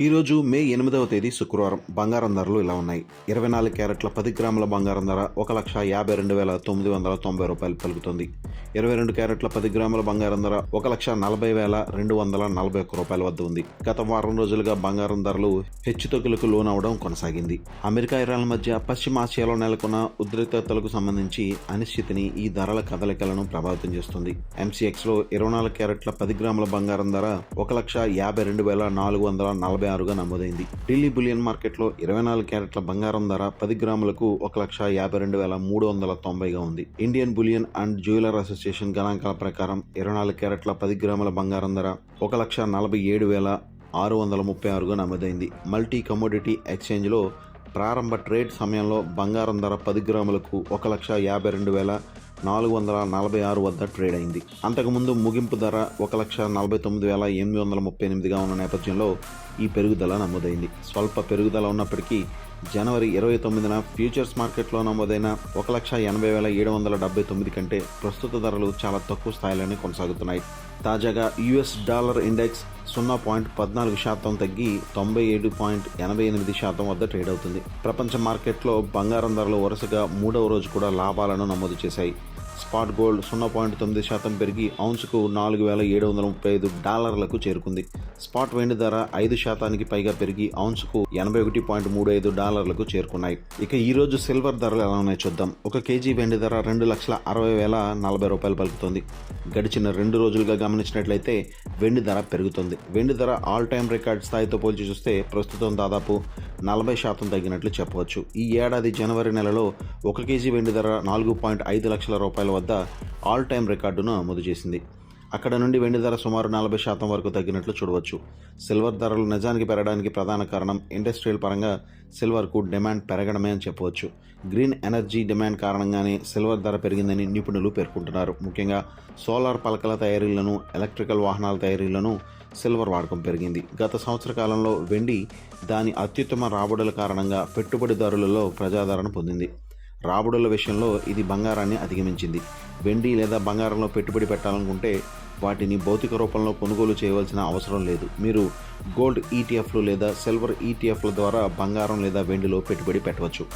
ఈరోజు మే 8వ తేదీ శుక్రవారం. బంగారం ధరలు ఇలా ఉన్నాయి. 24 క్యారెట్ల 10 గ్రాముల బంగారం ధర 1,52,990 రూపాయలు పలుకుతుంది. 22 క్యారెట్ల 10 గ్రాముల బంగారం ధర 1,40,241 రూపాయల వద్ద ఉంది. గత వారం రోజులుగా బంగారం ధరలు హెచ్చుతగ్గులకు లోనవడం కొనసాగింది. అమెరికా, ఇరాన్ మధ్య పశ్చిమాసియాలో నెలకొన్న ఉద్రిక్తతలకు సంబంధించి అనిశ్చితిని ఈ ధరల కదలికలను ప్రభావితం చేస్తుంది. MCXలో 24 క్యారెట్ల 10 గ్రాముల బంగారం ధర 1,52,446 నమోదైంది. ఢిల్లీ బులియన్ మార్కెట్లో 24 క్యారెట్ల బంగారం ధర 10 గ్రాములకు 1,52,390గా ఉంది. Indian bullion and jeweller association గణాంకాల ప్రకారం 24 క్యారెట్ల 10 గ్రాముల బంగారం ధర 1,47,636గా నమోదైంది. మల్టీ కమోడిటీ ఎక్స్చేంజ్లో ప్రారంభ ట్రేడ్ సమయంలో బంగారం ధర 10 గ్రాములకు 1,52,446 వద్ద ట్రేడ్ అయింది. అంతకుముందు ముగింపు ధర 1,49,838గా ఉన్న నేపథ్యంలో ఈ పెరుగుదల నమోదైంది. స్వల్ప పెరుగుదల ఉన్నప్పటికీ జనవరి 29న ఫ్యూచర్స్ మార్కెట్లో నమోదైన 1,80,779 కంటే ప్రస్తుత ధరలు చాలా తక్కువ స్థాయిలోనే కొనసాగుతున్నాయి. తాజాగా యుఎస్ డాలర్ ఇండెక్స్ 0.14% తగ్గి 97.88% వద్ద ట్రేడ్ అవుతుంది. ప్రపంచ మార్కెట్లో బంగారం ధరలు వరుసగా 3వ రోజు కూడా లాభాలను నమోదు చేశాయి. స్పాట్ గోల్డ్ 0.9% పెరిగి ఔన్స్కు $4,735 చేరుకుంది. స్పాట్ వెండి ధర 5% పైగా పెరిగి ఔన్స్కు $81.35 చేరుకున్నాయి. ఇక ఈ రోజు సిల్వర్ ధరలు ఎలా ఉన్నాయో చూద్దాం. 1 కేజీ వెండి ధర 2,60,040 రూపాయలు పలుకుతుంది. గడిచిన 2 రోజులుగా గమనించినట్లయితే వెండి ధర పెరుగుతుంది. వెండి ధర ఆల్ టైమ్ రికార్డ్ స్థాయితో పోల్చి చూస్తే ప్రస్తుతం దాదాపు 40% తగ్గినట్లు చెప్పవచ్చు. ఈ ఏడాది జనవరి నెలలో 1 కేజీ వెండి ధర 4.5 లక్షల రూపాయల వద్ద ఆల్ టైమ్ రికార్డును నమోదు చేసింది. అక్కడ నుండి వెండి ధర సుమారు 40% వరకు తగ్గినట్లు చూడవచ్చు. సిల్వర్ ధరలు నిజానికి పెరగడానికి ప్రధాన కారణం ఇండస్ట్రియల్ పరంగా సిల్వర్కు డిమాండ్ పెరగడమే అని చెప్పవచ్చు. గ్రీన్ ఎనర్జీ డిమాండ్ కారణంగానే సిల్వర్ ధర పెరిగిందని నిపుణులు పేర్కొంటున్నారు. ముఖ్యంగా సోలార్ పలకల తయారీలను, ఎలక్ట్రికల్ వాహనాల తయారీలను సిల్వర్ వాడకం పెరిగింది. గత సంవత్సర కాలంలో వెండి దాని అత్యుత్తమ రాబడుల కారణంగా పెట్టుబడిదారులలో ప్రజాదరణ పొందింది. రాబడుల విషయంలో ఇది బంగారాన్ని అధిగమించింది. వెండి లేదా బంగారంలో పెట్టుబడి పెట్టాలనుకుంటే వాటిని భౌతిక రూపంలో కొనుగోలు చేయవలసిన అవసరం లేదు. మీరు గోల్డ్ ETFలు లేదా సిల్వర్ ETFల ద్వారా బంగారం లేదా వెండిలో పెట్టుబడి పెట్టవచ్చు.